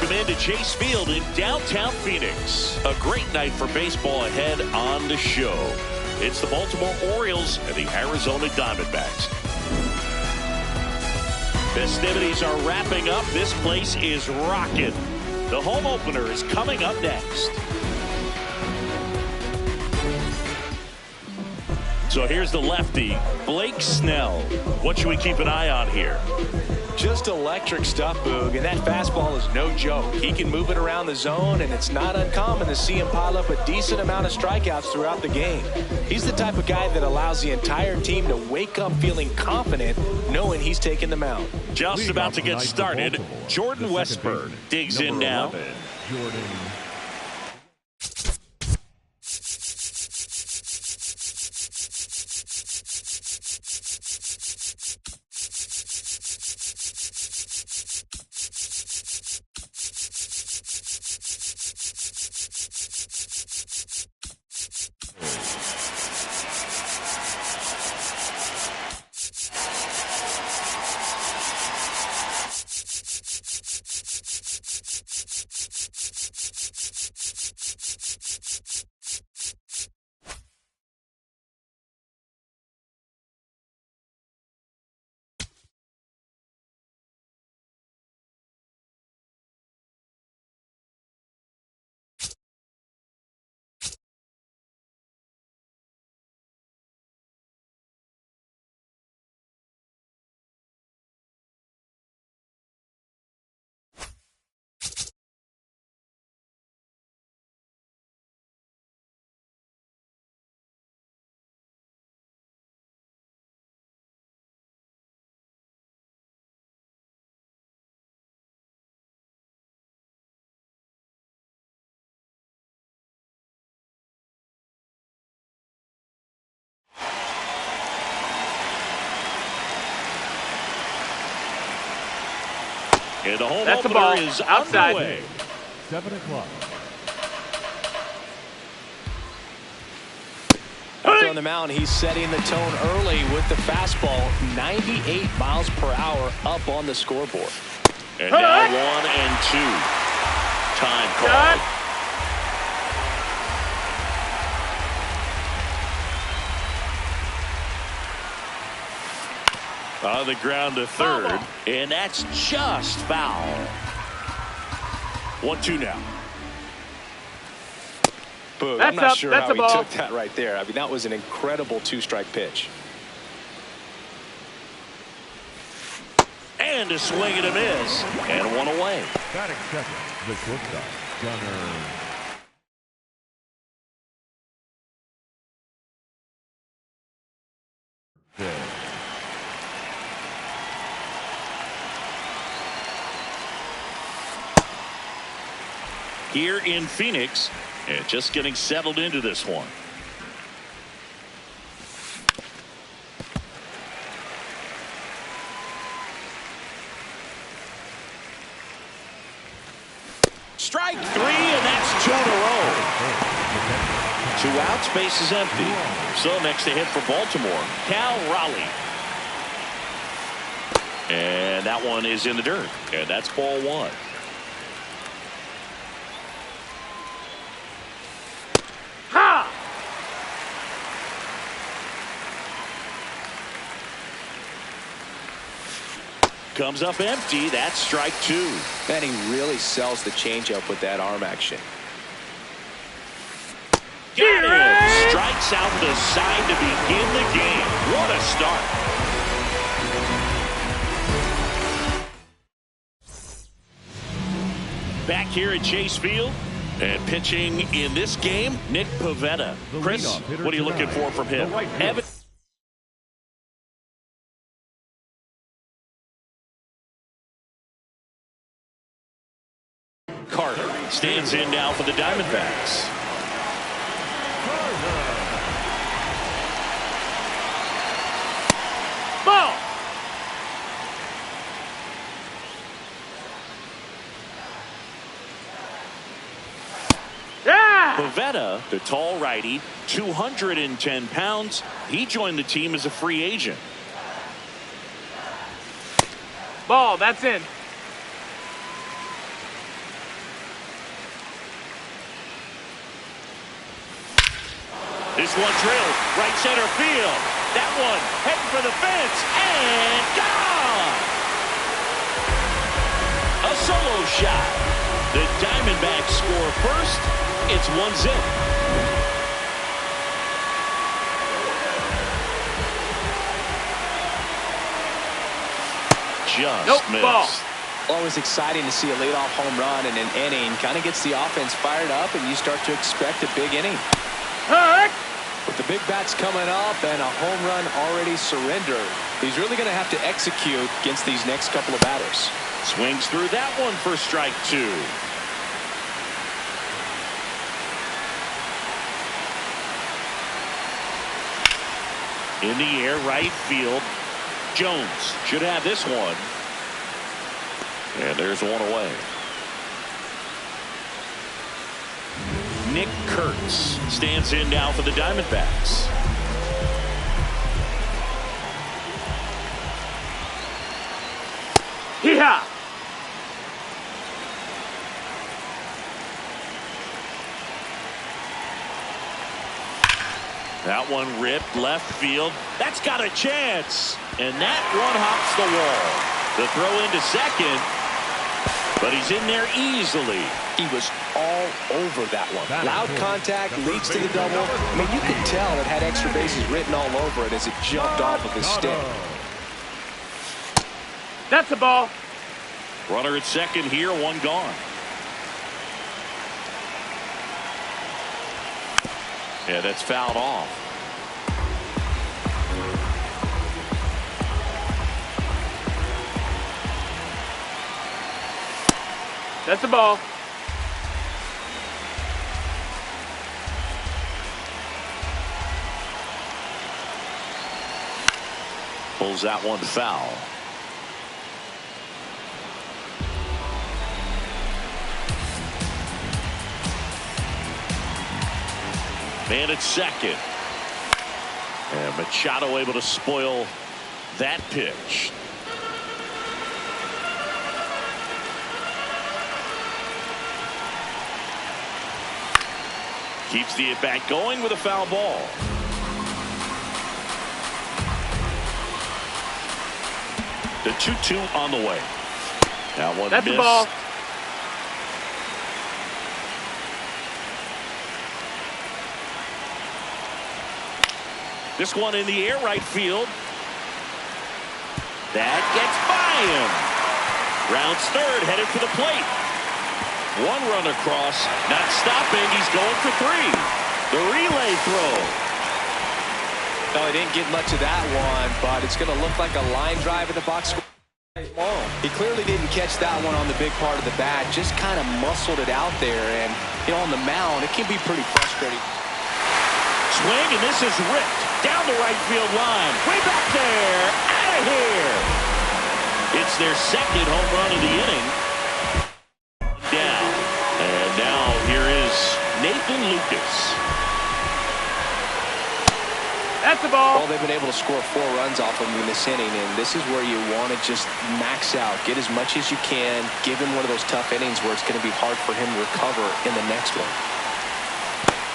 welcome into Chase Field in downtown Phoenix. A great night for baseball ahead on the show. It's the Baltimore Orioles and the Arizona Diamondbacks. Festivities are wrapping up. This place is rocking. The home opener is coming up next. So here's the lefty, Blake Snell. What should we keep an eye on here? Just electric stuff, Boog, and that fastball is no joke. He can move it around the zone, and it's not uncommon to see him pile up a decent amount of strikeouts throughout the game. He's the type of guy that allows the entire team to wake up feeling confident, knowing he's taking the mound. Just about to get started. Jordan Westburg digs in now. Jordan. And the home That's opener the ball. is Outside. underway. 7 o'clock. Out on the mound, he's setting the tone early with the fastball, 98 miles per hour up on the scoreboard. And now 1 and 2. Time call. On the ground to third, and that's just foul. 1-2 now. Boog, That's I'm not up. sure That's how a he ball. took that right there. I mean, that was an incredible two-strike pitch. And a swing and a miss, and 1 away. Batting second, the shortstop, Gunner. Here in Phoenix, and just getting settled into this one. Strike 3, and that's 2 in a row. 2 outs, base is empty. So next to hit for Baltimore, Cal Raleigh. And that one is in the dirt, and that's ball 1. Comes up empty. That's strike 2. And he really sells the changeup with that arm action. Got it! Strikes out the side to begin the game. What a start. Back here at Chase Field. And pitching in this game, Nick Pivetta. Chris, what are you looking for from him? Carter stands in now for the Diamondbacks. Ball. Yeah! Pivetta, the tall righty, 210 pounds. He joined the team as a free agent. Ball, that's in. This one drilled right center field. That one heading for the fence and gone. A solo shot. The Diamondbacks score first. It's 1-0. Just missed. Ball. Always exciting to see a leadoff home run in an inning. Kind of gets the offense fired up, and you start to expect a big inning. With the big bats coming up and a home run already surrendered, he's really going to have to execute against these next couple of batters. Swings through that one for strike 2. In the air, right field. Jones should have this one. And there's one away. Nick Kurtz stands in now for the Diamondbacks. Yeah. That one ripped left field. That's got a chance. And that one hops the wall. The throw into second. But he's in there easily. He was all over that one. Loud contact leads to the double. I mean, you could tell it had extra bases written all over it as it jumped off of his stick. That's a ball. Runner at second here, one gone. Yeah, that's fouled off. That's a ball. Pulls that one foul. Man at second. And Machado able to spoil that pitch. Keeps the at-bat going with a foul ball. The 2-2 on the way. That one That's missed. a ball. This one in the air, right field. That gets by him. Rounds third, headed for the plate. One run across, not stopping. He's going for 3. The relay throw. No, he didn't get much of that one, but it's going to look like a line drive in the box. He clearly didn't catch that one on the big part of the bat, just kind of muscled it out there. And, you know, on the mound, it can be pretty frustrating. Swing, and this is ripped down the right field line. Way back there, out of here. It's their second home run of the inning. Down, and now here is Nathan Lucas. That's a ball. Well, they've been able to score 4 runs off of him in this inning, and this is where you want to just max out, get as much as you can, give him one of those tough innings where it's going to be hard for him to recover in the next one.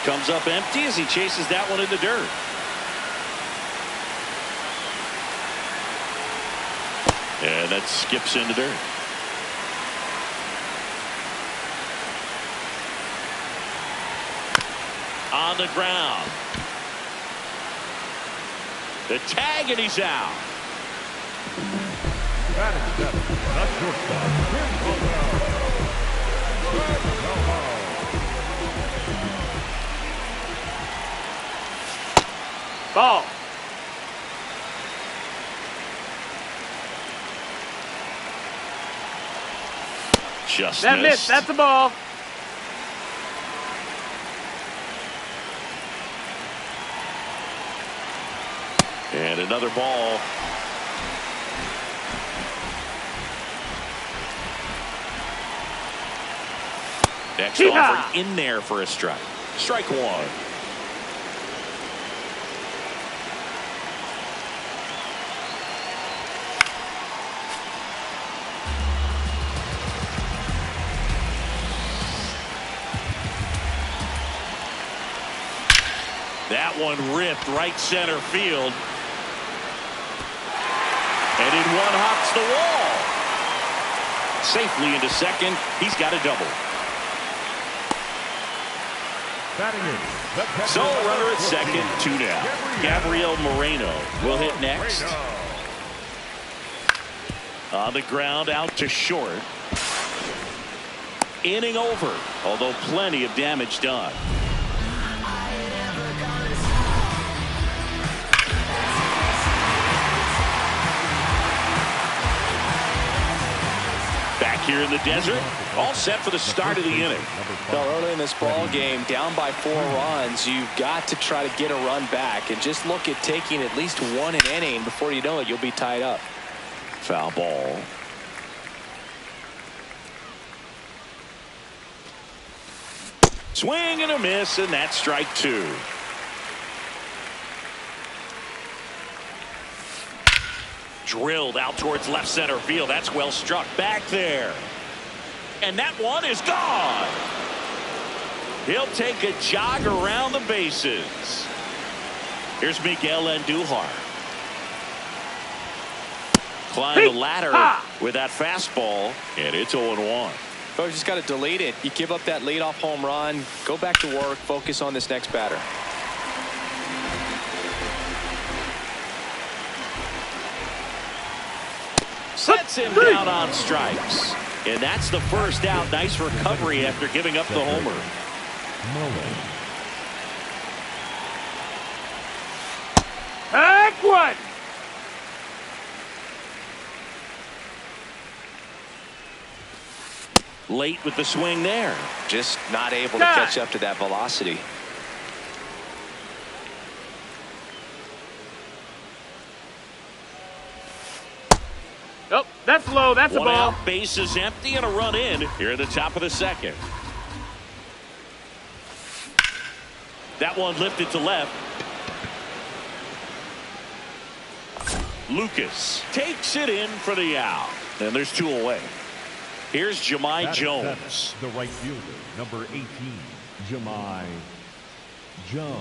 Comes up empty as he chases that one in the dirt. And that skips in the dirt. On the ground. The tag, and he's out. Batting seventh, the shortstop, Ball. Just That missed. That's a ball. And another ball. Next offer in there for a strike. Strike 1. That one ripped right center field. And in one hops the wall. Safely into second. He's got a double. So runner at second, 2 down. Gabriel Moreno will hit next. On the ground, out to short. Inning over, although plenty of damage done. Back here in the desert, all set for the start of the inning. Well, early in this ball game, down by 4 runs, you've got to try to get a run back and just look at taking at least one an inning. Before you know it, you'll be tied up. Foul ball. Swing and a miss, and that's strike 2. Drilled out towards left center field. That's well struck back there. And that one is gone. He'll take a jog around the bases. Here's Miguel Andujar. Climb the ladder with that fastball, and it's 0-1. Oh, you just got to delete it. You give up that leadoff home run. Go back to work. Focus on this next batter. Sets him down on strikes. And that's the first out. Nice recovery after giving up the homer. Heck one. Late with the swing there. Just not able to catch up to that velocity. Nope, that's low. That's a One ball. out, base is empty, and a run in here at the top of the second. That one lifted to left. Lucas takes it in for the out. And there's 2 away. Here's Jahmai Jones. The right fielder, number 18, Jahmai Jones.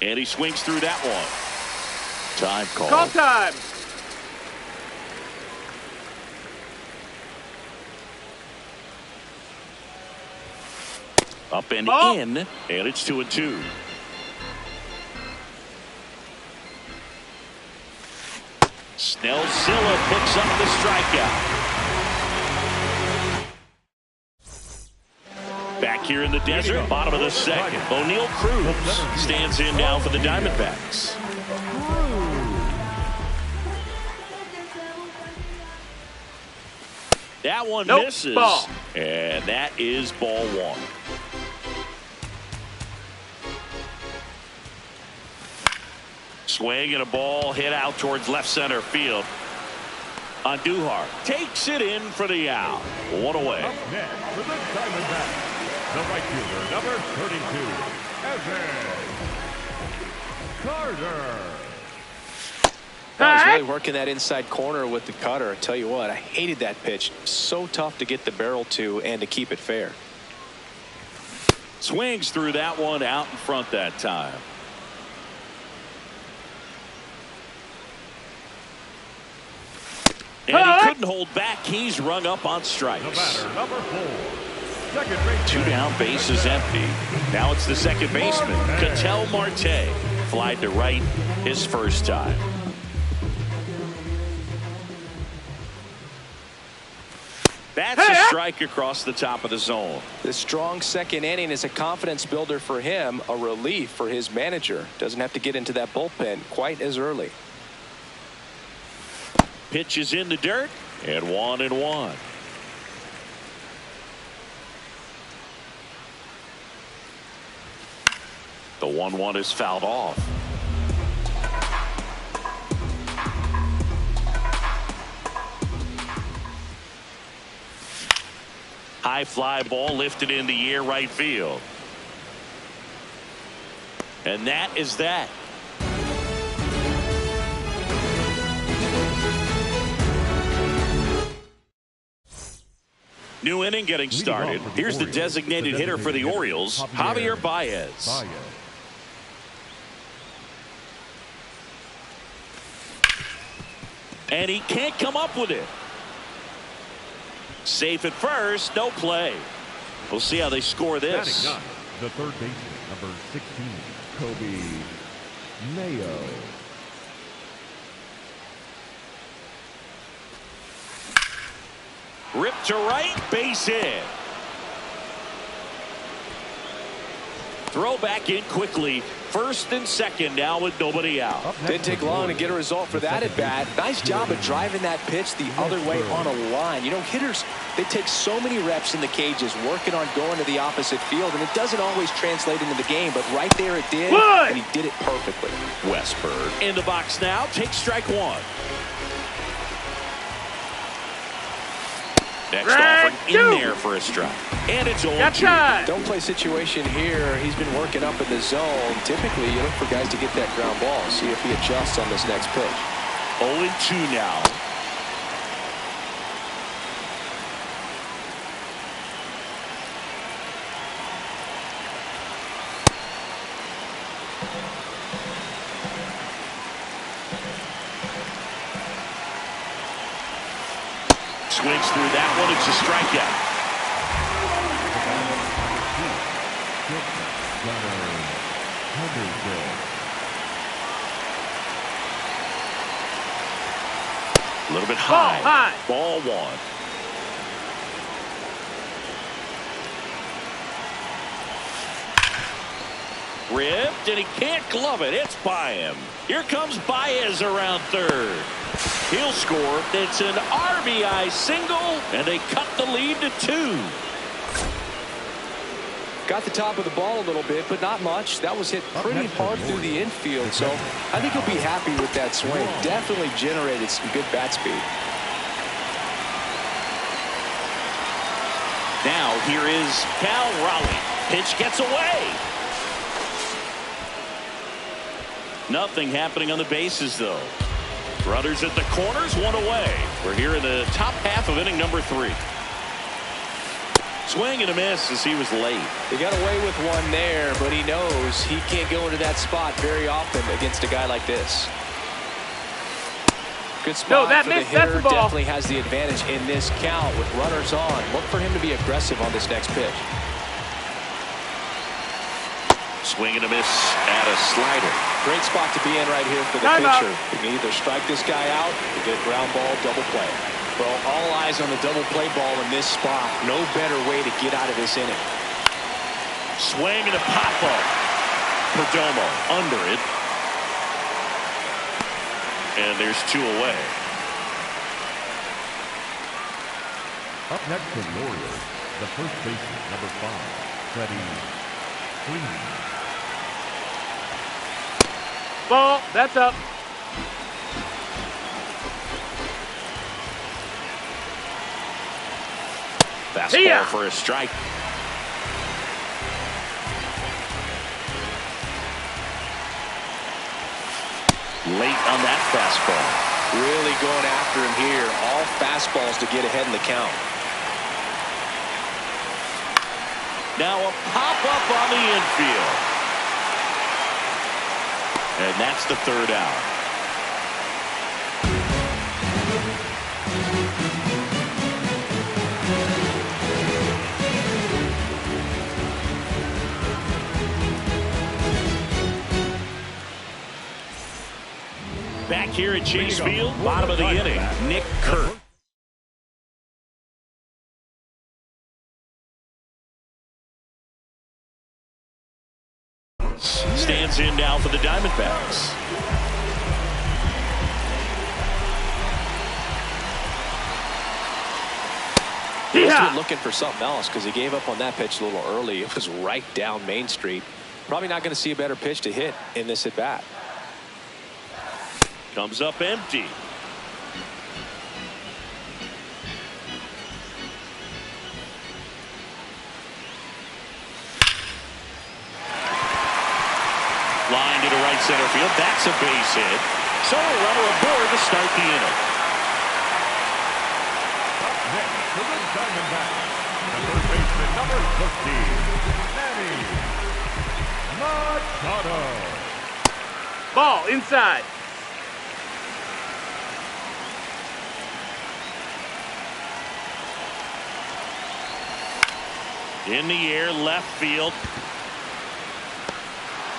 And he swings through that one. Time call. Call time. Up and in, and it's 2-2. Snellsilla picks up the strikeout. Back here in the desert, bottom of the second. O'Neal Cruz stands in now for the Diamondbacks. That one misses. Ball. And that is ball 1. Swing and a ball hit out towards left center field. Andujar takes it in for the out. 1 away. Up next for the Diamondbacks, the right fielder, number 32, Evan Carter. He's really working that inside corner with the cutter. I tell you what, I hated that pitch. So tough to get the barrel to and to keep it fair. Swings through that one out in front that time. And he couldn't hold back. He's rung up on strikes. The batter, number 4, second baseman. 2 down, base is empty. Now it's the second baseman, Ketel Marte. Flied to right his first time. That's a strike across the top of the zone. The strong second inning is a confidence builder for him, a relief for his manager. Doesn't have to get into that bullpen quite as early. Pitch is in the dirt, and 1-1. The 1-1 is fouled off. High fly ball lifted in the air right field. And that is that. New inning getting started. Here's the designated hitter for the Orioles, Javier Baez. And he can't come up with it. Safe at first, no play. We'll see how they score this. The third baseman, number 16, Kobe Mayo. Ripped to right, base hit. Throw back in quickly. First and second now with nobody out. Didn't take long to get a result for that at bat. Nice job of driving that pitch the other way on a line. You know, hitters, they take so many reps in the cages working on going to the opposite field, and it doesn't always translate into the game, but right there it did, and he did it perfectly. Westberg in the box now. Takes strike one. Next offering in there for a strike. And it's 0-2. Don't play situation here. He's been working up in the zone. Typically, you look for guys to get that ground ball. See if he adjusts on this next pitch. 0-2 now. Swings through that one. It's a strikeout. A little bit high. Ball one. Ripped, and he can't glove it. It's by him. Here comes Baez around third. He'll score. It's an RBI single, and they cut the lead to 2. Got the top of the ball a little bit, but not much. That was hit pretty hard through the infield, so I think he'll be happy with that swing. Definitely generated some good bat speed. Now here is Cal Raleigh. Pitch gets away. Nothing happening on the bases, though. Runners at the corners, one away. We're here in the top half of inning number 3. Swing and a miss as he was late. He got away with one there, but he knows he can't go into that spot very often against a guy like this. Good spot for the hitter. Definitely has the advantage in this count with runners on. Look for him to be aggressive on this next pitch. Swing and a miss at a slider. Great spot to be in right here for the pitcher. You can either strike this guy out or get a ground ball, double play. Well, all eyes on the double play ball in this spot. No better way to get out of this inning. Swing and a pop-up. Perdomo under it. And there's 2 away. Up next for the Orioles, the first baseman, number 5, Freddie Freeman. Ball, that's up. Fastball for a strike. Late on that fastball. Really going after him here. All fastballs to get ahead in the count. Now a pop-up on the infield. And that's the 3rd out. Back here at Chase Field, bottom of the inning, Nick Kurt. Stands in now for the Diamondbacks. He was looking for something else because he gave up on that pitch a little early. It was right down Main Street. Probably not going to see a better pitch to hit in this at bat. Comes up empty. right center field. That's a base hit. So a runner aboard to start the inning. Up next for the Diamondbacks, the third baseman, number 15, Manny Machado. Ball inside. In the air, left field.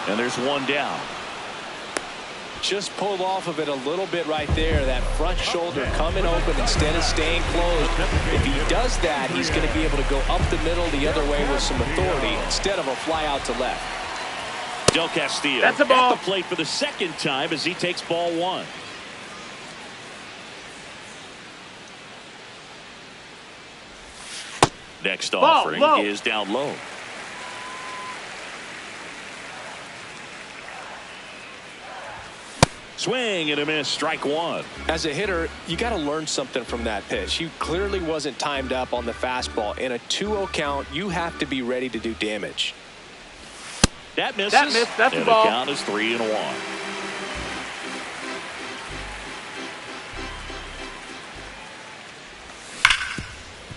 And there's one down. Just pulled off of it a little bit right there. That front shoulder coming open instead of staying closed. If he does that, he's going to be able to go up the middle the other way with some authority instead of a fly out to left. Del Castillo That's a ball. at the plate for the second time as he takes ball one. Next offering is down low. Swing and a miss, strike one. As a hitter, you got to learn something from that pitch. He clearly wasn't timed up on the fastball. In a 2-0 count, you have to be ready to do damage. That misses. That missed. That's and the ball. The count is 3-1.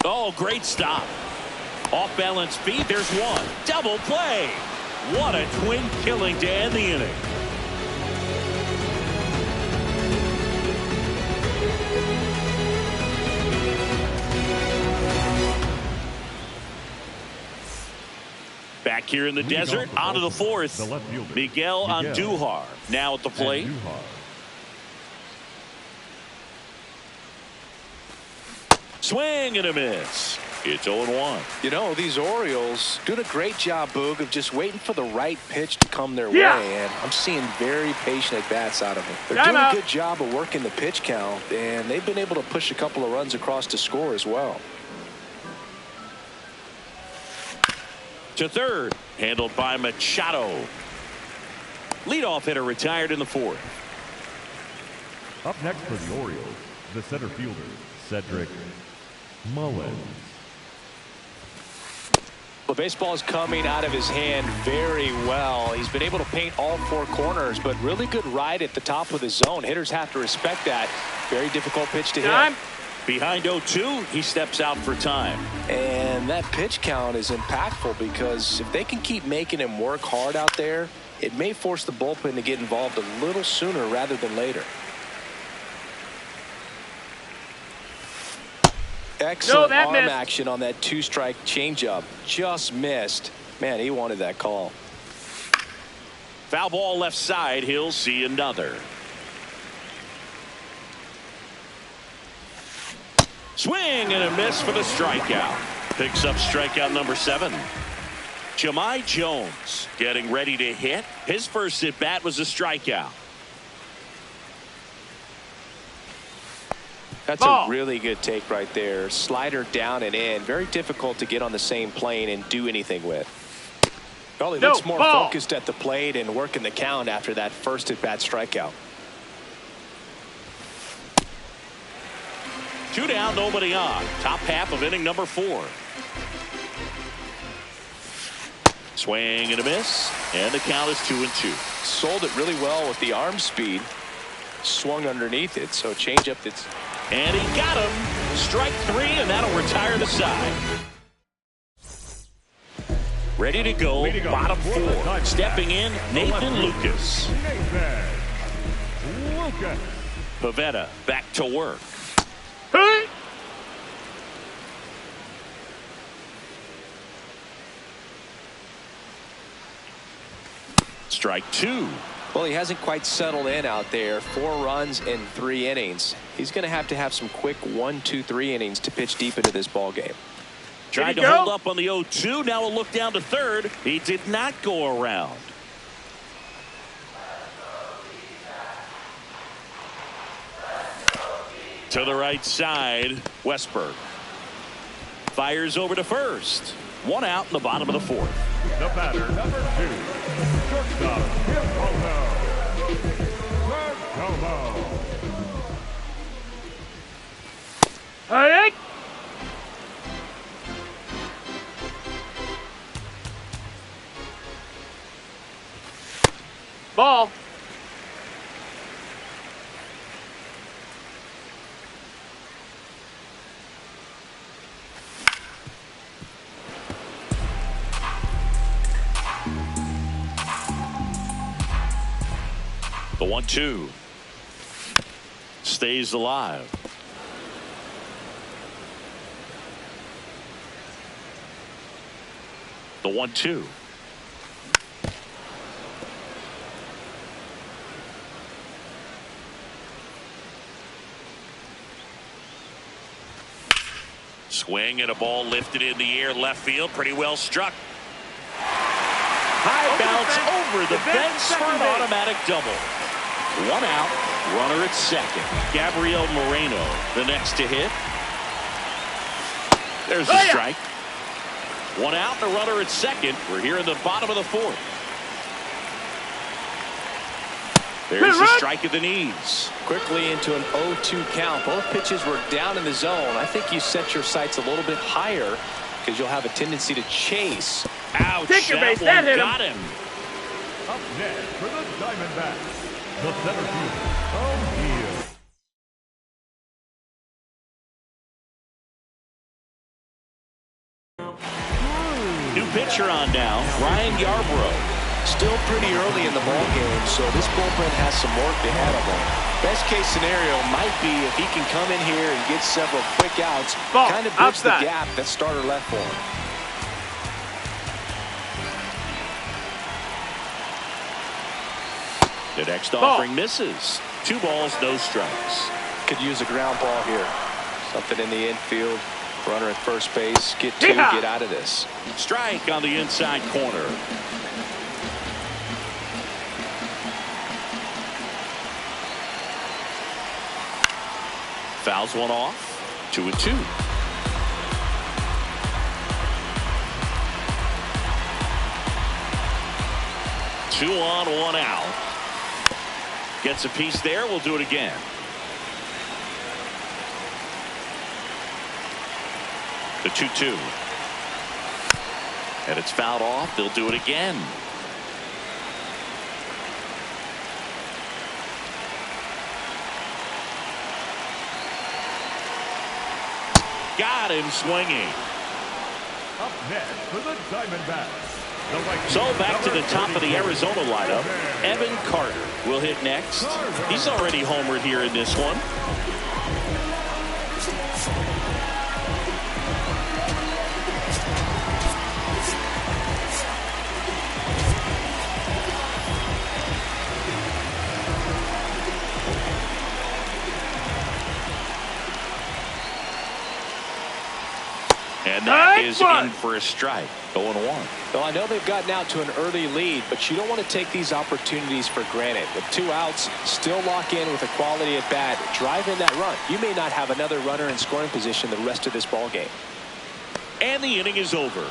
Oh, great stop. Off balance feet. There's one. Double play. What a twin killing to end the inning. Back here in the desert, onto the fourth. Miguel Andujar now at the plate. Swing and a miss. It's 0-1. You know, these Orioles doing a great job, Boog, of just waiting for the right pitch to come their way. And I'm seeing very patient at-bats out of them. They're doing a good job of working the pitch count, and they've been able to push a couple of runs across to score as well. To third, handled by Machado. Leadoff hitter retired in the fourth. Up next for the Orioles, the center fielder, Cedric Mullins. The baseball is coming out of his hand very well. He's been able to paint all four corners, but really good ride at the top of the zone. Hitters have to respect that. Very difficult pitch to hit. Behind 0-2, he steps out for time. And that pitch count is impactful because if they can keep making him work hard out there, it may force the bullpen to get involved a little sooner rather than later. Excellent arm action on that two-strike changeup. Just missed. Man, he wanted that call. Foul ball left side. He'll see another. Swing and a miss for the strikeout. Picks up strikeout number 7. Jahmai Jones getting ready to hit. His first at bat was a strikeout. That's a really good take right there. Slider down and in. Very difficult to get on the same plane and do anything with. Well, he looks more focused at the plate and working the count after that first at bat strikeout. 2 down, nobody on. Top half of inning number 4. Swing and a miss, and the count is 2-2. Sold it really well with the arm speed. Swung underneath it, so changeup that's. And he got him. Strike 3, and that'll retire the side. Ready to go, bottom 4. Stepping in, Nathan Lucas. Pivetta back to work. Hey! Strike 2. Well, he hasn't quite settled in out there. 4 runs in 3 innings. He's going to have some quick 1, 2, 3 innings to pitch deep into this ball game. Tried to hold up on the 0-2. Now a look down to third. He did not go around. To the right side, Westberg fires over to first. 1 out in the bottom of the 4th. The batter, number 2, shortstop, Hey! Ball. The 1-2 stays alive. The 1-2. Swing and a ball lifted in the air, left field, pretty well struck. High bounce over the fence for an automatic double. 1 out, runner at second. Gabriel Moreno, the next to hit. There's the strike. 1 out and a runner at second. We're here in the bottom of the 4th. There's the strike at the knees. Quickly into an 0-2 count. Both pitches were down in the zone. I think you set your sights a little bit higher because you'll have a tendency to chase. Ouch, Ticker base, that that hit got him. Up next for the Diamondbacks, the center fielder, O'Neill. New pitcher on now, Ryan Yarbrough. Still pretty early in the ball game, so this bullpen has some work ahead of him. Best case scenario might be if he can come in here and get several quick outs, kind of bridge the gap that starter left for him. The next offering misses. 2 balls, no strikes. Could use a ground ball here. Something in the infield. Runner at first base. Get 2, get out of this. Strike on the inside corner. Fouls one off. 2-2. Two on, 1 out. Gets a piece there. We'll do it again. The 2-2. And it's fouled off. They'll do it again. Got him swinging. Up next for the Diamondbacks. So back to the top of the Arizona lineup. Evan Carter will hit next. He's already homered here in this one. And that is in for a strike. 0-1. Well, I know they've gotten out to an early lead, but you don't want to take these opportunities for granted. With 2 outs, still lock in with a quality at bat. Drive in that run. You may not have another runner in scoring position the rest of this ball game. And the inning is over.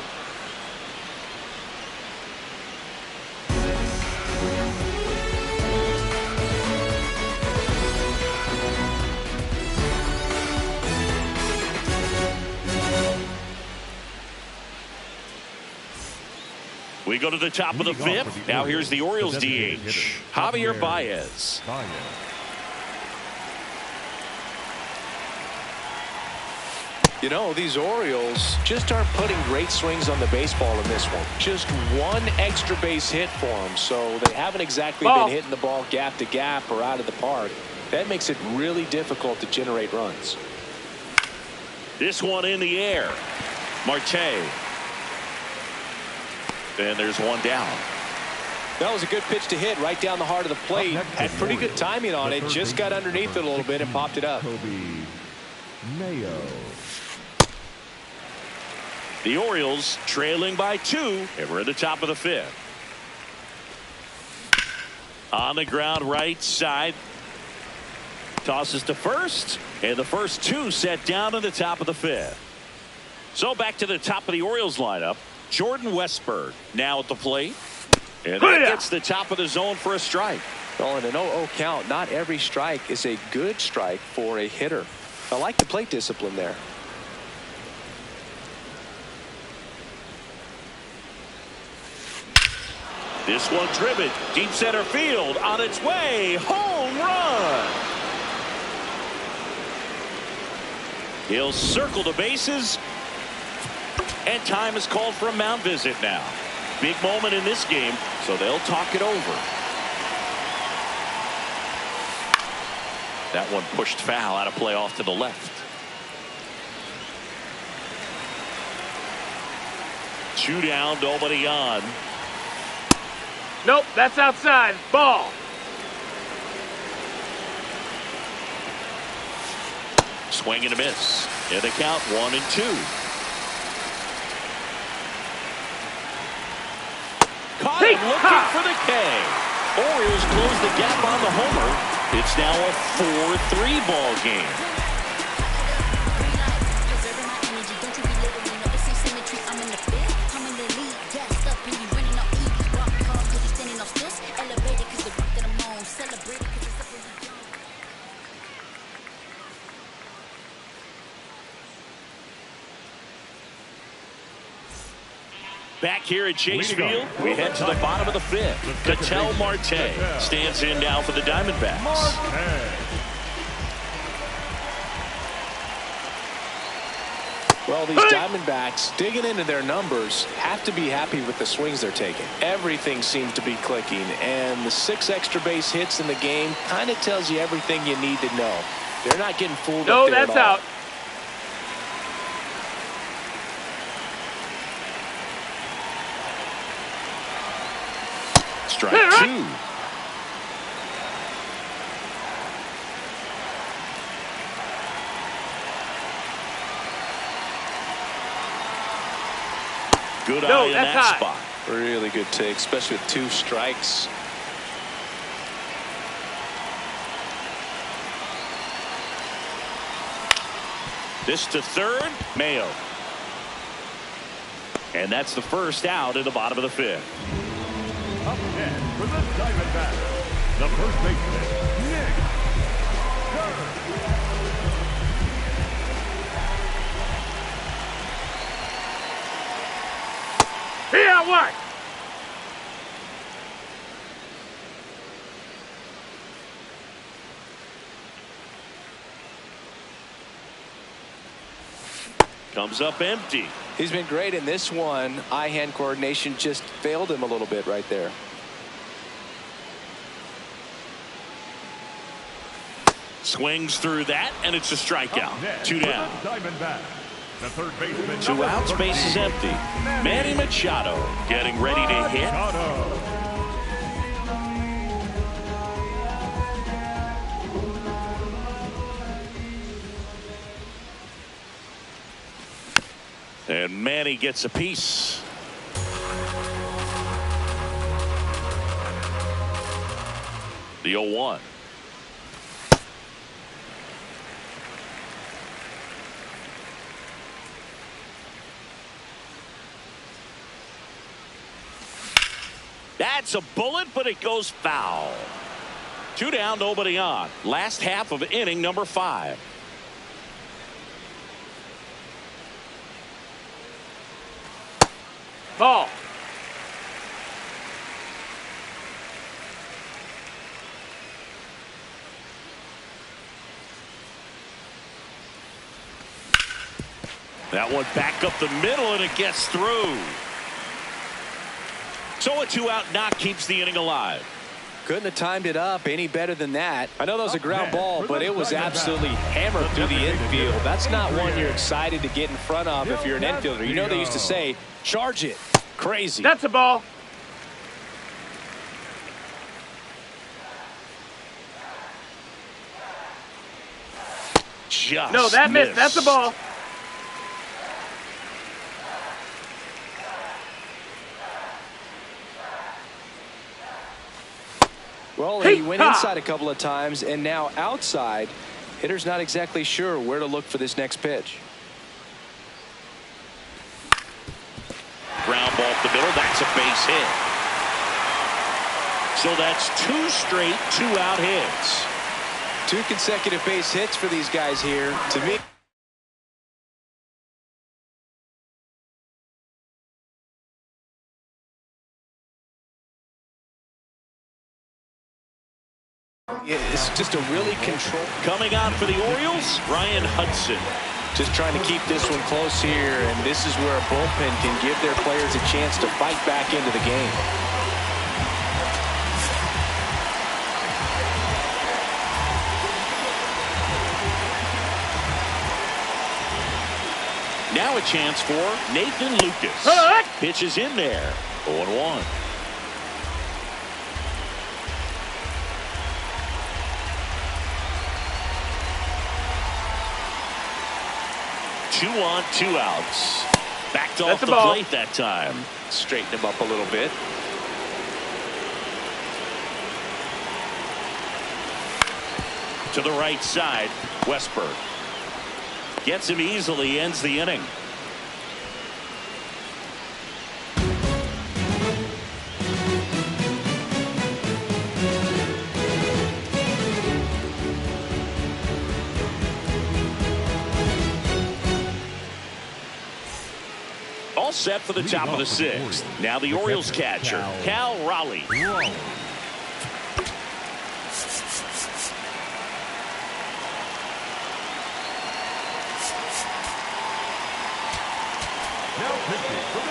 We go to the top of the 5th. Now here's the Orioles DH, Javier Baez. You know, these Orioles just aren't putting great swings on the baseball in this one. Just 1 extra base hit for them, so they haven't exactly been hitting the ball gap to gap or out of the park. That makes it really difficult to generate runs. This one in the air. Marte. And there's 1 down. That was a good pitch to hit right down the heart of the plate. Had pretty good timing on it. Just got underneath it a little bit and popped it up. The Orioles trailing by 2, and we're at the top of the 5th. On the ground right side. Tosses to first, and the first 2 set down in the top of the 5th. So back to the top of the Orioles lineup. Jordan Westburg now at the plate. And that gets the top of the zone for a strike. Well, in an 0-0 count, not every strike is a good strike for a hitter. I like the plate discipline there. This one driven deep center field, on its way, home run. He'll circle the bases, and time is called for a mound visit now. Big moment in this game, so they'll talk it over. That one pushed foul, out of play off to the left. 2 down, nobody on. Nope, that's outside. Ball. Swing and a miss. In the count, 1-2. Caught him looking for the K. Orioles close the gap on the homer. It's now a 4-3 ball game. Back here at Chase Field, we head to the bottom of the 5th. Ketel Marte stands in now for the Diamondbacks. Well, these Diamondbacks, digging into their numbers, have to be happy with the swings they're taking. Everything seems to be clicking, and the 6 extra base hits in the game kind of tells you everything you need to know. They're not getting fooled up there at all. No, that's out. Strike 2. Good eye in that spot. Really good take, especially with 2 strikes. This to third, Mayo. And that's the first out in the bottom of the 5th. Up next for the Diamondbacks, the first baseman, Nick. Here, what? Comes up empty. He's been great in this one. Eye-hand coordination just failed him a little bit right there. Swings through that, and it's a strikeout. 2 down. The third baseman, 2 outs, base is empty. Manny Machado getting ready to hit. And Manny gets a piece. The 0-1. That's a bullet, but it goes foul. 2 down, nobody on. Last half of inning number 5. Ball. That one back up the middle, and it gets through. So a 2-out knock keeps the inning alive. Couldn't have timed it up any better than that. I know that was a ground ball, but it was absolutely hammered through the infield. That's not one you're excited to get in front of if you're an infielder. You know they used to say, charge it. Crazy. That's a ball. Just no, that missed. That's a ball. Well, he went inside a couple of times, and now outside. Hitter's not exactly sure where to look for this next pitch. Ground ball up the middle. That's a base hit. So that's 2 straight 2-out hits. 2 consecutive base hits for these guys here. To me, it's just a really controlled. Coming out for the Orioles, Ryan Hudson. Just trying to keep this one close here, and this is where a bullpen can give their players a chance to fight back into the game. Now a chance for Nathan Lucas. Pitch is in there. 0-1. 2 on, 2 outs. Backed off the plate that time. Straighten him up a little bit. To the right side, Westberg. Gets him easily, ends the inning. All set for the top of the 6th. Now the Orioles catcher, Cal Raleigh.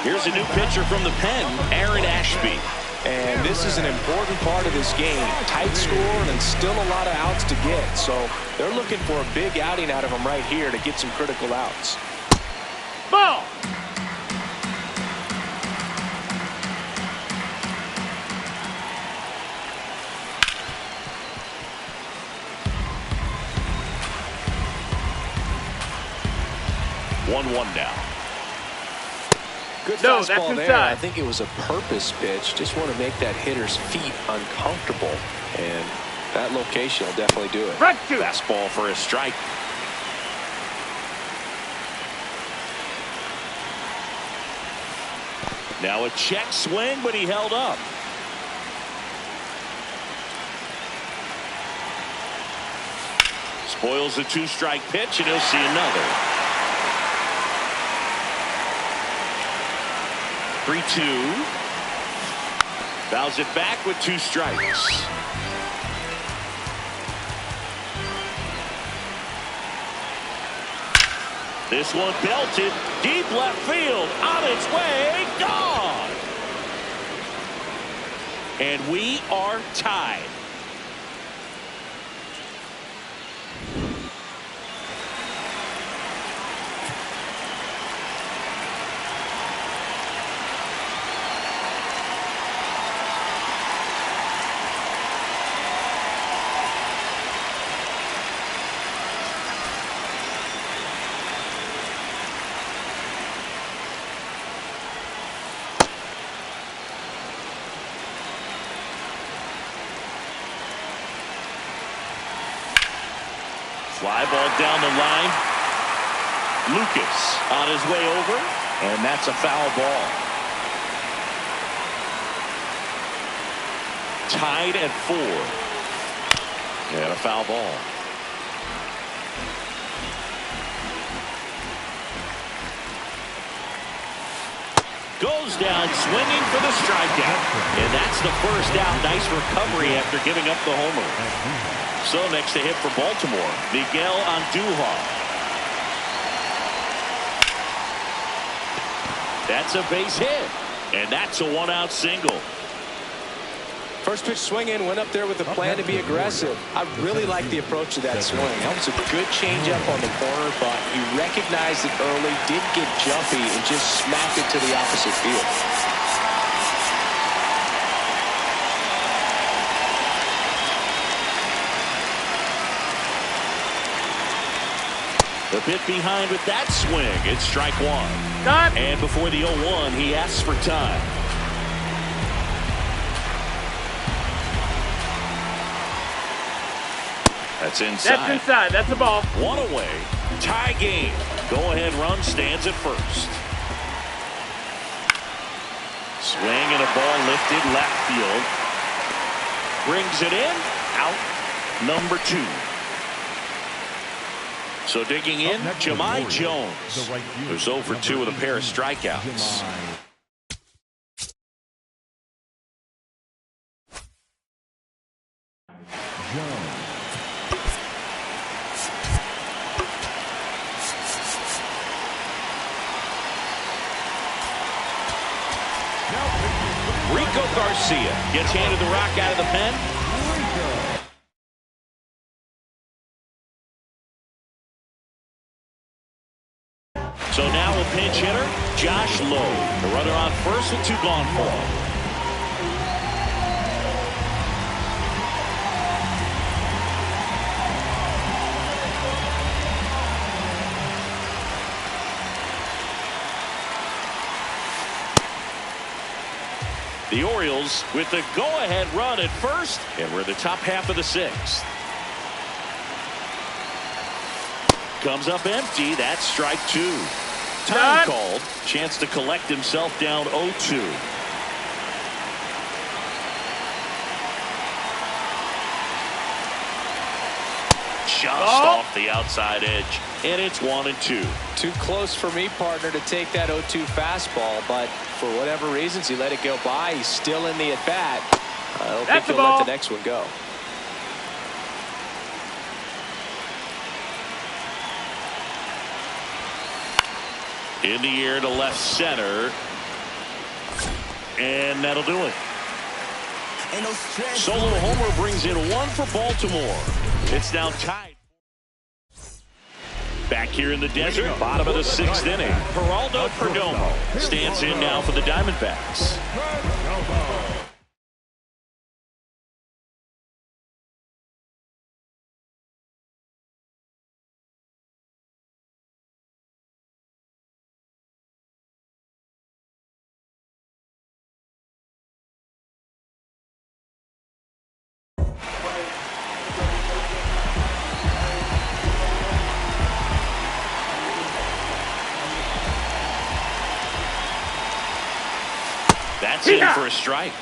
Here's a new pitcher from the pen, Aaron Ashby. And this is an important part of this game. Tight score and still a lot of outs to get. So they're looking for a big outing out of him right here to get some critical outs. Ball! One now. Good fastball there. I think it was a purpose pitch. Just want to make that hitter's feet uncomfortable. And that location will definitely do it. Fastball for a strike. Now a check swing, but he held up. Spoils the 2-strike pitch, and he'll see another. 3-2. Fouls it back with 2 strikes. This one belted deep left field, on its way, gone. And we are tied. Fly ball down the line. Lucas on his way over, and that's a foul ball. Tied at 4. And a foul ball. Goes down swinging for the strikeout. And that's the first out. Nice recovery after giving up the homer. So next to hit for Baltimore, Miguel Andujar. That's a base hit, and that's a 1-out single. First pitch swinging, went up there with a plan to be aggressive. I really like the approach to that swing. That was a good changeup on the corner, but he recognized it early, did get jumpy, and just smacked it to the opposite field. A bit behind with that swing. It's strike 1. Stop. And before the 0-1, he asks for time. That's inside. That's inside. That's a ball. 1 away. Tie game. Go-ahead run stands at first. Swing and a ball lifted left field. Brings it in. Out number 2. So digging in, Jahmai Jones, who's 0 for 2 with a pair of strikeouts. Rico Garcia gets handed the rock out of the pen. So now The runner on first with 2 gone for him. The Orioles with the go-ahead run at first, and we're in the top half of the 6th. Comes up empty. That's strike 2. Time called. Chance to collect himself down 0-2. Just off the outside edge, and it's 1-2. Too close for me, partner, to take that 0-2 fastball, but for whatever reasons he let it go by. He's still in the at-bat. I don't think he'll let the next one go. In the air to left center, and that'll do it. Solo homer brings in 1 for Baltimore. It's now tied. Back here in the desert, bottom of the 6th inning. Geraldo Perdomo stands in now for the Diamondbacks. That's in for a strike.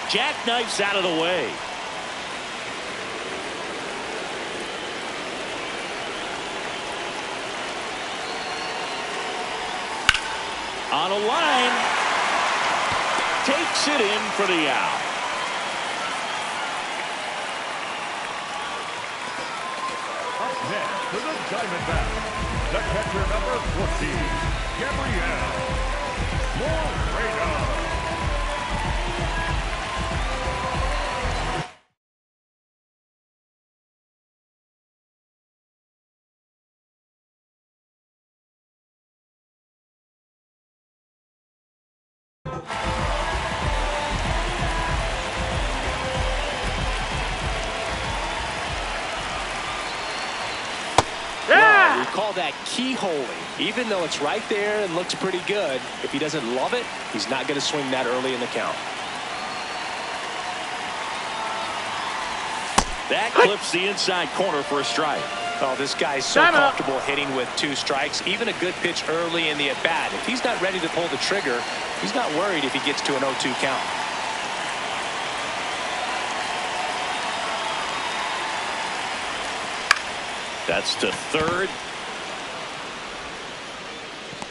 Jackknifes out of the way. On a line, takes it in for the out. Up next for the Diamondbacks, the catcher number 14, Gabriel Moreno. We call that keyholing. Even though it's right there and looks pretty good, if he doesn't love it, he's not going to swing that early in the count. That clips the inside corner for a strike. Oh, this guy's so comfortable hitting with 2 strikes. Even a good pitch early in the at-bat. If he's not ready to pull the trigger, he's not worried if he gets to an 0-2 count. That's to third.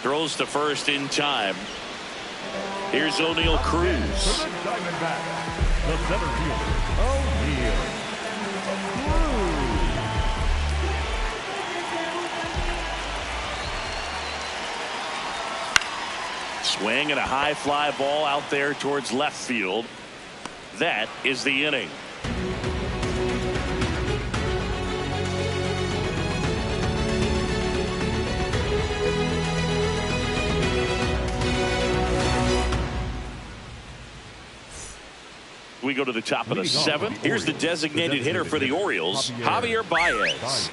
Throws to first in time. Here's O'Neal Cruz. The center fielder, O'Neal Cruz. Swing and a high fly ball out there towards left field. That is the inning. We go to the top of the 7th. Here's the designated hitter for the Orioles, Javier Baez.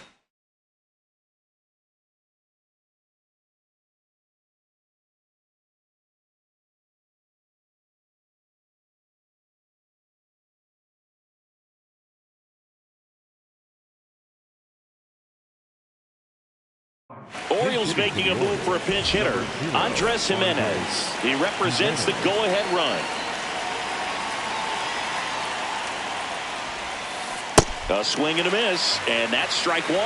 Orioles making a move for a pinch hitter, Andres Jimenez. He represents the go-ahead run. A swing and a miss, and that's strike 1.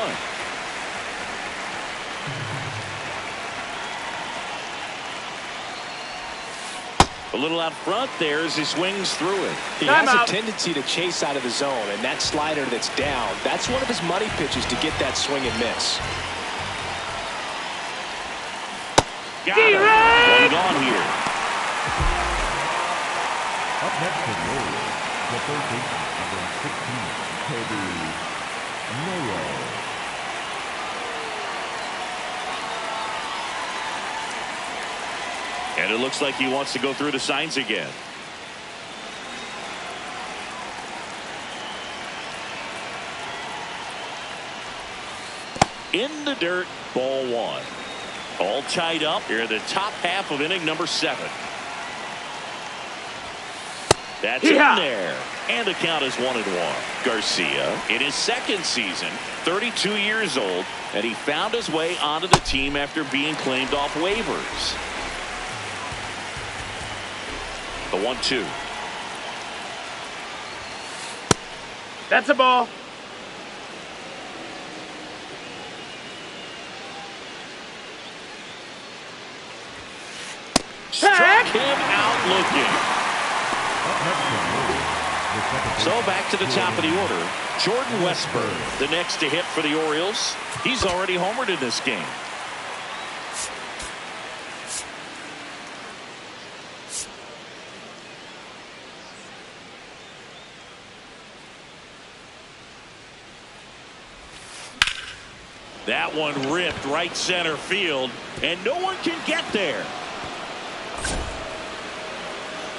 A little out front there as he swings through it. He has a tendency to chase out of the zone, and that slider that's down, that's one of his money pitches to get that swing and miss. Got him. One gone here. Up next for the Orioles, the third baseman, number 16, Toby Morrow. And it looks like he wants to go through the signs again. In the dirt, ball one. All tied up here in the top half of inning number 7. That's in there. And the count is 1-1. Garcia, in his second season, 32 years old, and he found his way onto the team after being claimed off waivers. The 1-2. That's a ball. Struck him out looking. So back to the top of the order. Jordan Westburg, the next to hit for the Orioles. He's already homered in this game. That one ripped right center field, and no one can get there.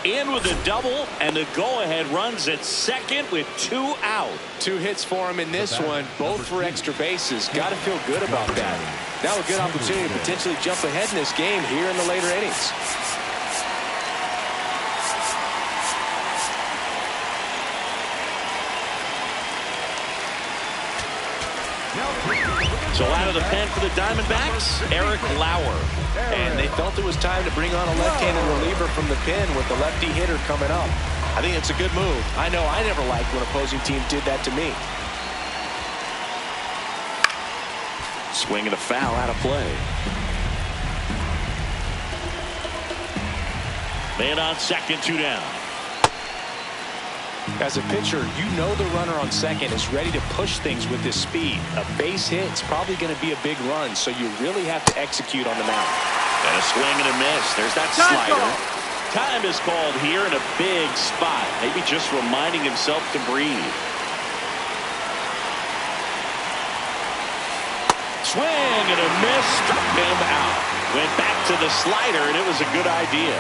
In with a double, and the go-ahead runs at second with 2 out. 2 hits for him in this one, both for extra bases. Got to feel good about that. Now a good opportunity to potentially jump ahead in this game here in the later innings. So out of the pen for the Diamondbacks, Eric Lauer. And they felt it was time to bring on a left-handed reliever from the pen with the lefty hitter coming up. I think it's a good move. I know I never liked when opposing team did that to me. Swing and a foul out of play. Man on second, 2 down. As a pitcher, you know the runner on second is ready to push things with his speed. A base hit is probably going to be a big run, so you really have to execute on the mound. And a swing and a miss. There's that slider. Time is called here in a big spot. Maybe just reminding himself to breathe. Swing and a miss. Struck him out. Went back to the slider, and it was a good idea.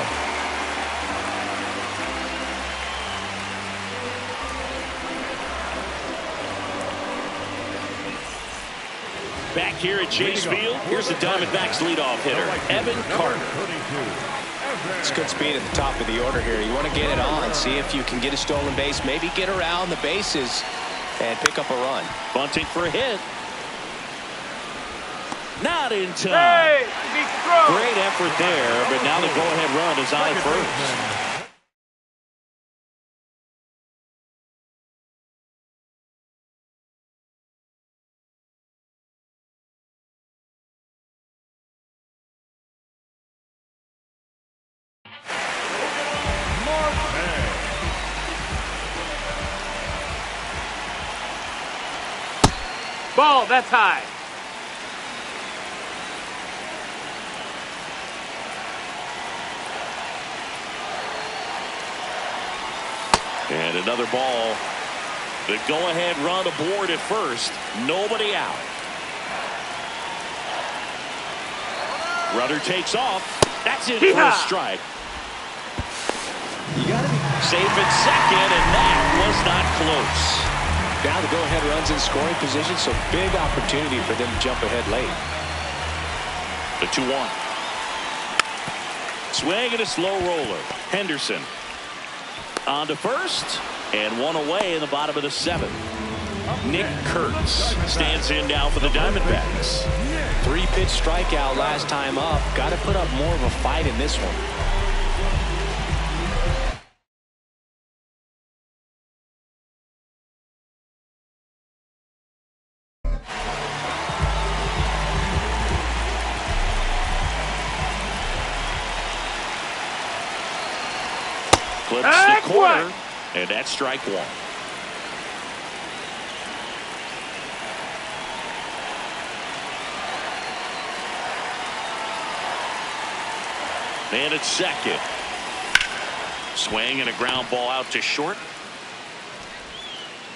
Back here at Chase Field, here's the Diamondbacks leadoff hitter, Evan Carter. It's good speed at the top of the order here. You want to get it on, see if you can get a stolen base, maybe get around the bases and pick up a run. Bunting for a hit. Not in time. Hey, great effort there, but now the go-ahead run is on at first. Ball, that's high. And another ball. The go-ahead run aboard at first. Nobody out. Runner takes off. That's it for a strike. You got to be safe at second, and that was not close. Now the go-ahead runs in scoring position, so big opportunity for them to jump ahead late. The 2-1. Swing and a slow roller. Henderson on to first, and one away in the bottom of the 7th. Nick Kurtz stands in now for the Diamondbacks. 3-pitch strikeout last time up. Got to put up more of a fight in this one. Clips the corner, and that's strike 1. And it's second. Swing and a ground ball out to short.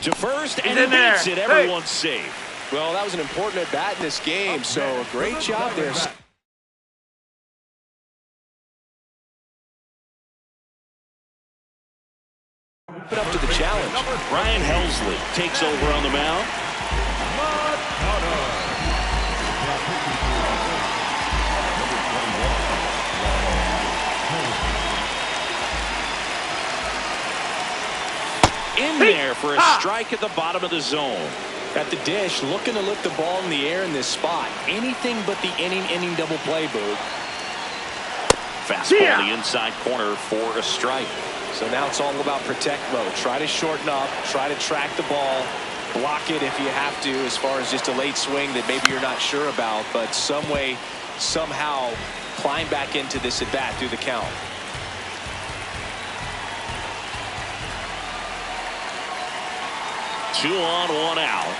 To first, and he beats it. Everyone's safe. Well, that was an important at bat in this game, so a great job there. Up to the challenge. Ryan Helsley takes over on the mound. In there for a strike at the bottom of the zone. At the dish, looking to lift the ball in the air in this spot. Anything but the inning double play, Boog. Fastball the inside corner for a strike. So now it's all about protect mode. Try to shorten up, try to track the ball, block it if you have to, as far as just a late swing that maybe you're not sure about, but some way, somehow climb back into this at bat through the count. Two on, one out.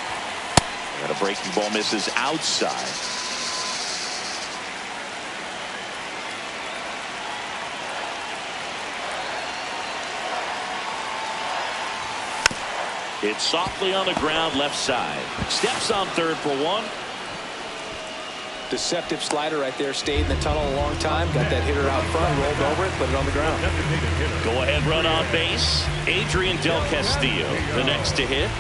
And a breaking ball misses outside. It's softly on the ground left side. Steps on third for one. Deceptive slider right there. Stayed in the tunnel a long time. Got that hitter out front. Rolled over it. Put it on the ground. Go ahead run on base. Adrian Del Castillo the next to hit.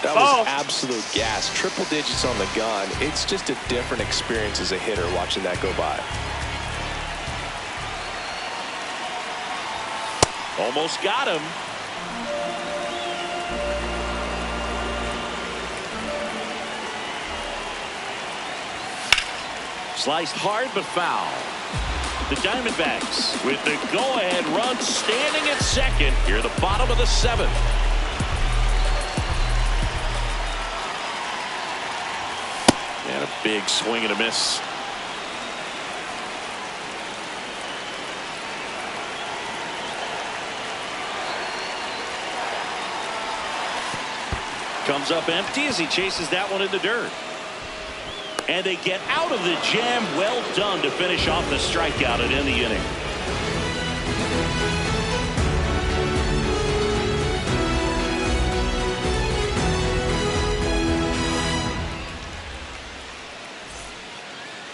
That was absolute gas. Triple digits on the gun. It's just a different experience as a hitter watching that go by. Almost got him. Sliced hard but foul. The Diamondbacks with the go-ahead run standing at second here at the bottom of the seventh. And a big swing and a miss. Comes up empty as he chases that one in the dirt. And they get out of the jam. Well done to finish off the strikeout and end the inning.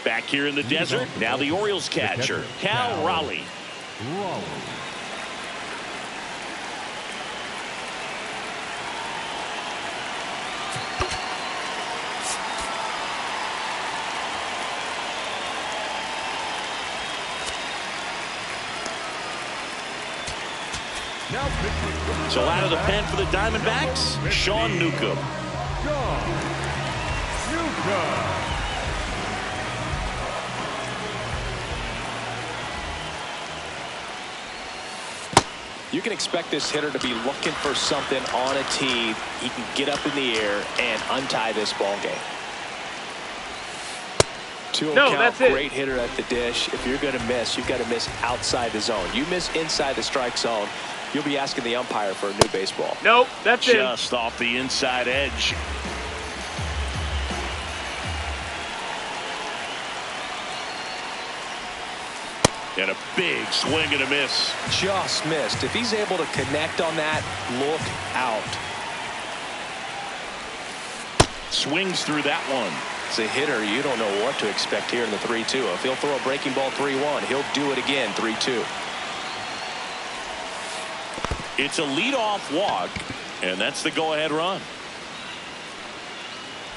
Back here in the desert, now the Orioles catcher, Cal Raleigh. So out of the pen for the Diamondbacks, Sean Newcomb. You can expect this hitter to be looking for something on a tee. He can get up in the air and untie this ball game. 2-0 count, great hitter at the dish. If you're going to miss, you've got to miss outside the zone. You miss inside the strike zone, you'll be asking the umpire for a new baseball. Nope, that's it. Just off the inside edge. And a big swing and a miss. Just missed. If he's able to connect on that, look out. Swings through that one. As a hitter, you don't know what to expect here in the 3-2. If he'll throw a breaking ball 3-1, he'll do it again 3-2. It's a leadoff walk, and that's the go-ahead run.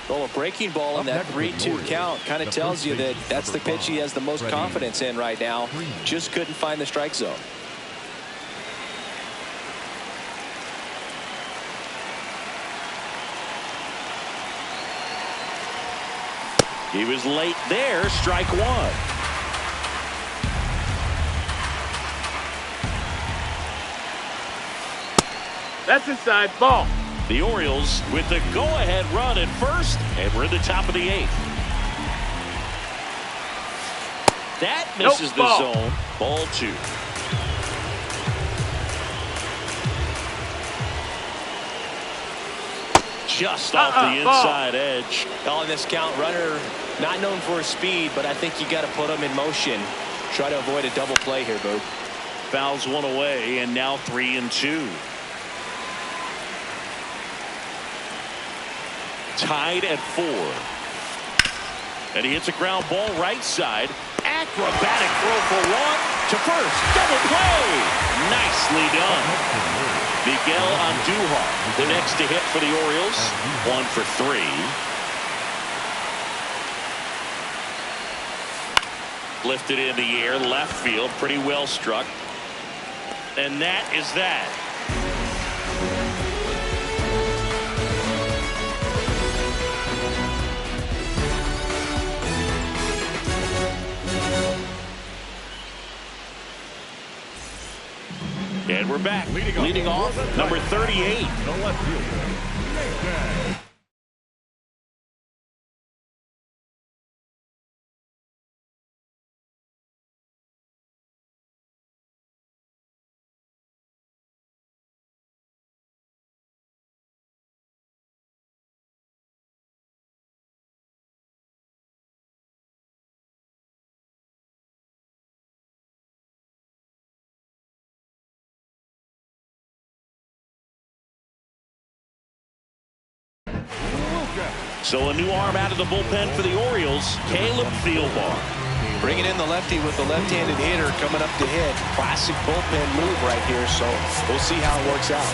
Well, a breaking ball in that 3-2 count kind of tells you that that's the pitch he has the most confidence in right now. Just couldn't find the strike zone. He was late there, strike one. That's inside, ball. The Orioles with the go-ahead run at first, and we're in the top of the eighth. That misses the zone. Ball two. just off the inside edge. On this count, runner not known for his speed, but I think you got to put him in motion. Try to avoid a double play here, Boog. Fouls one away, and now 3-2. Tied at 4. And he hits a ground ball right side. Acrobatic throw for 1 to first. Double play. Nicely done. Miguel Andujar, the next to hit for the Orioles. 1 for 3. Lifted in the air, left field, pretty well struck. And that is that. And we're back. Leading off, number 38. The left fielder, So a new arm out of the bullpen for the Orioles, Caleb Thielbar. Bringing in the lefty with the left-handed hitter coming up to hit. Classic bullpen move right here, so we'll see how it works out.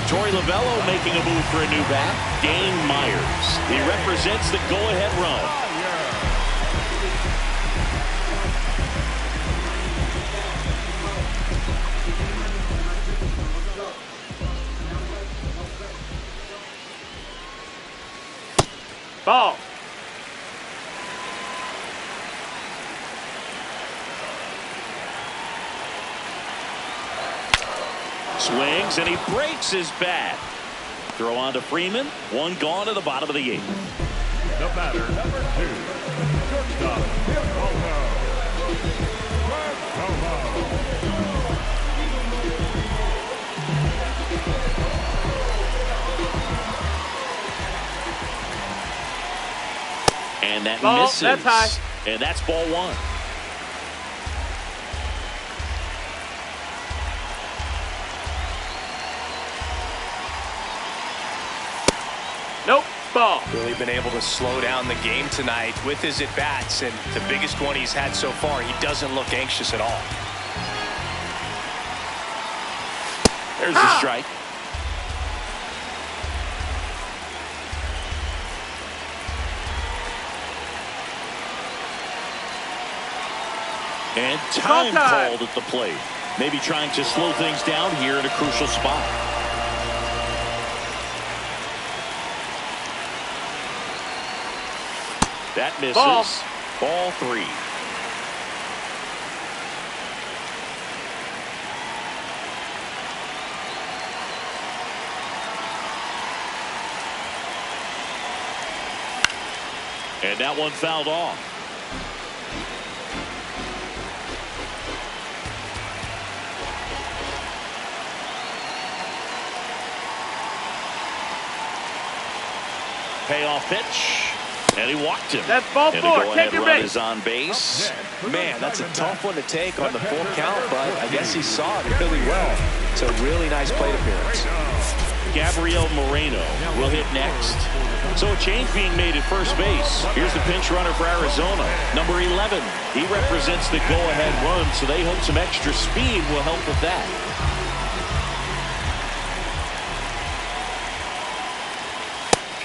Torey Lovullo making a move for a new bat. Dane Myers. He represents the go-ahead run. Ball. Swings and he breaks his bat. Throw on to Freeman. 1 gone to the bottom of the 8th. the batter, number 2, shortstop, And that ball, misses. that's high. And that's ball 1. Nope. Ball. Really been able to slow down the game tonight with his at-bats, and the biggest one he's had so far. He doesn't look anxious at all. There's the strike. And time called at the plate. Maybe trying to slow things down here in a crucial spot. That misses. Ball 3. And that one fouled off. Payoff pitch. And he walked him. That's ball 4. Take your run base. is on base. Man, that's a tough one to take on the full count, but I guess he saw it really well. It's a really nice plate appearance. Gabriel Moreno will hit next. So a change being made at first base. Here's the pinch runner for Arizona, number 11. He represents the go-ahead run, so they hope some extra speed will help with that.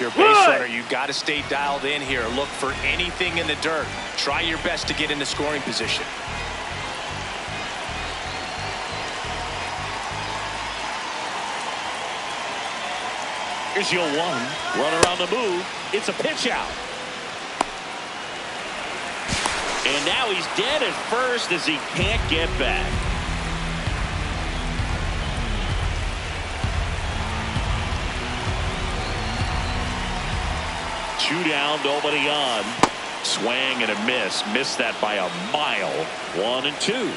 If you're a base runner, you've got to stay dialed in here. Look for anything in the dirt. Try your best to get into scoring position. Here's your 1. Runner on the move. It's a pitch out. And now he's dead at first as he can't get back. Two down, nobody on. Swing and a miss. Missed that by a mile. 1-2.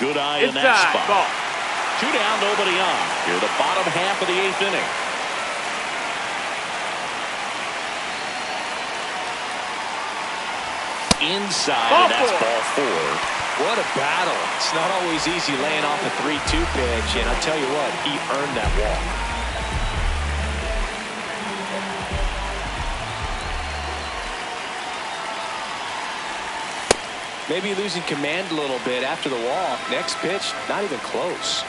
Good eye in that Inside. spot. Ball. 2 down, nobody on. Here the bottom half of the 8th inning. Inside, Ball and that's 4. ball 4. What a battle. It's not always easy laying off a 3-2 pitch, and I'll tell you what, he earned that walk. Maybe losing command a little bit after the walk. Next pitch, not even close.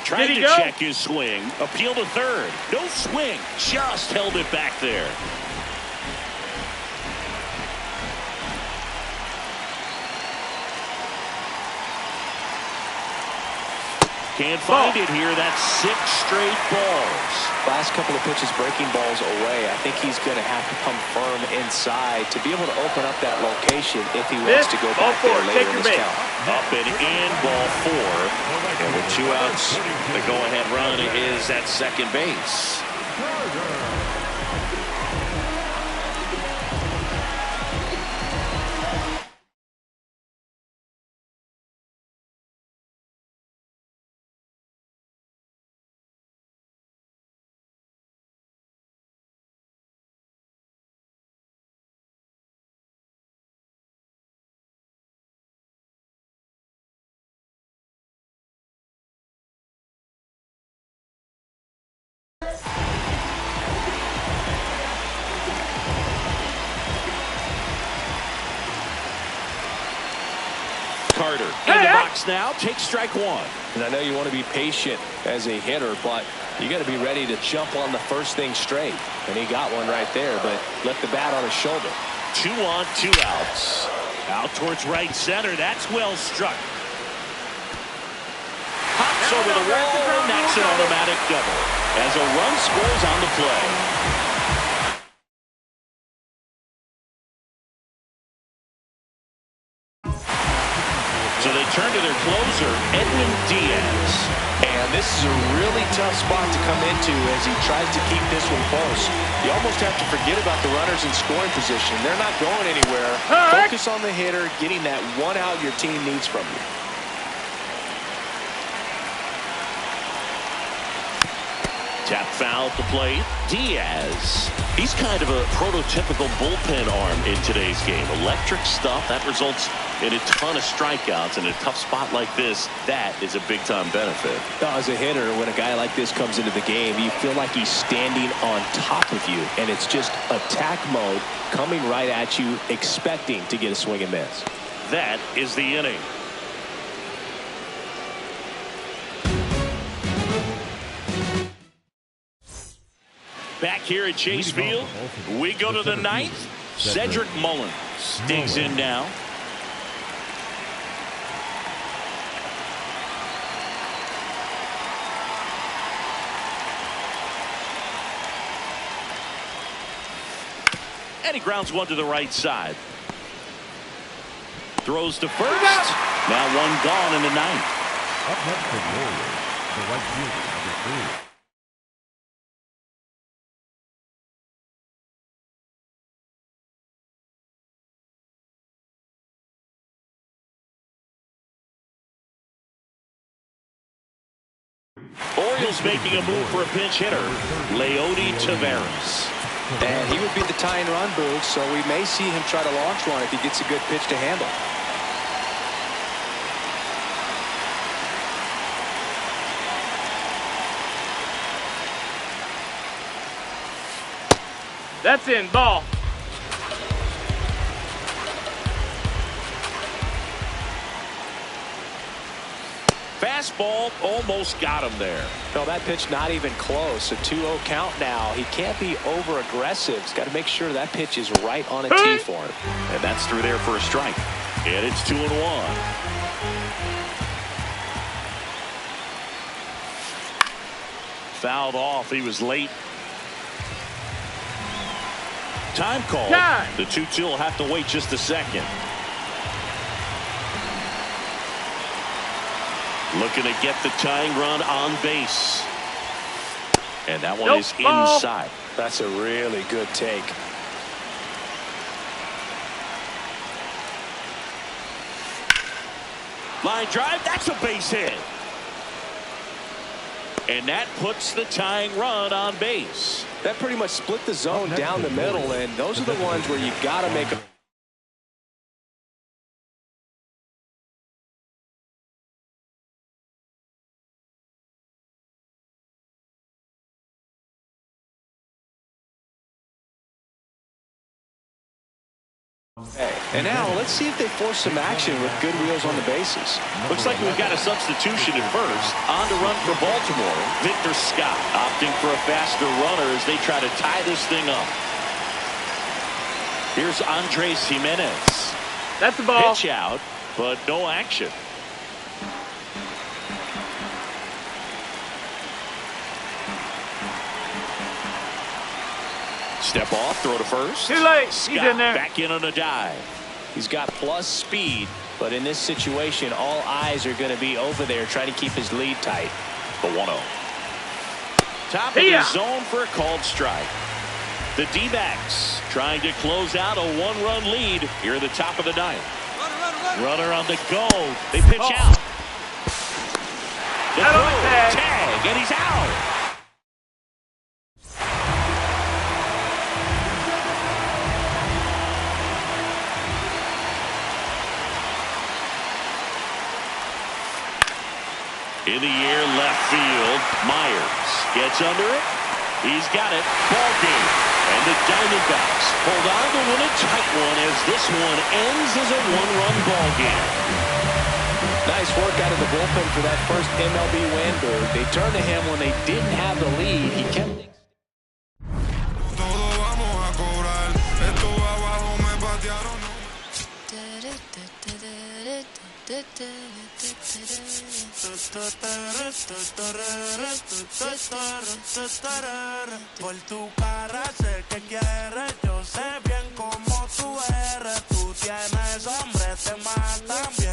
Tried Did he to go? check his swing. Appeal to third. No swing. Just held it back there. Can't find it here. That's 6 straight balls. Last couple of pitches breaking balls away. I think he's going to have to come firm inside to be able to open up that location if he wants to go Ball back 4. there later Take in your this bait. count. Up and in, ball 4. And with 2 outs, the go-ahead run is at second base. Carter in the box now. Takes strike 1. And I know you want to be patient as a hitter, but you got to be ready to jump on the first thing straight. And he got one right there, but left the bat on his shoulder. 2 on, 2 outs. Out towards right center. That's well struck. Hops over the wall. That's an automatic double. As a run scores on the play. So they turn to their closer, Edwin Diaz. And this is a really tough spot to come into as he tries to keep this one close. You almost have to forget about the runners in scoring position. They're not going anywhere. Focus on the hitter, getting that 1 out your team needs from you. Tap foul at the plate. Diaz. He's kind of a prototypical bullpen arm in today's game. Electric stuff that results in a ton of strikeouts. In a tough spot like this, that is a big-time benefit. As a hitter, when a guy like this comes into the game, you feel like he's standing on top of you, and it's just attack mode coming right at you, expecting to get a swing and miss. That is the inning. Back here at Chase Field, we go to the 9th. Cedric Mullins digs in now. And he grounds one to the right side. Throws to first. Now 1 gone in the 9th. Up next for the Orioles, the right fielder, number 3. Orioles making a move for a pinch hitter, Leody Taveras. And he would be the tying run, Boog, so we may see him try to launch one if he gets a good pitch to handle. That's in. Ball. Fastball almost got him there. No, that pitch not even close. A 2-0 count now. He can't be over aggressive. He's got to make sure that pitch is right on a tee for him. And that's through there for a strike. And it's 2-1. Fouled off. He was late. Time call. Time. The 2-2 will have to wait just a second. Looking to get the tying run on base. And that one is inside. That's a really good take. Line drive, that's a base hit. And that puts the tying run on base. That pretty much split the zone down the middle, and those are the ones where you got to make a... And now let's see if they force some action with good wheels on the bases. Looks like we've got a substitution at first. On to run for Baltimore, Victor Scott opting for a faster runner as they try to tie this thing up. Here's Andres Jimenez. That's the ball. Pitch out, but no action. Step off, throw to first. Too late. Scott He's in there. back in on a dive. He's got plus speed, but in this situation, all eyes are going to be over there trying to keep his lead tight. The 1-0. Top of the zone for a called strike. The D-backs trying to close out a one-run lead here at the top of the ninth. Runner on the go. They pitch out. The throw, tag, and he's out. In the air, left field, Myers gets under it. He's got it. Ball game. And the Diamondbacks hold on to win a tight one as this one ends as a one-run ball game. Nice work out of the bullpen for that first MLB win. They turned to him when they didn't have the lead. He kept things. Por tu cara sé que quieres, yo sé bien cómo tú eres. Tú tienes hambre, te matan bien.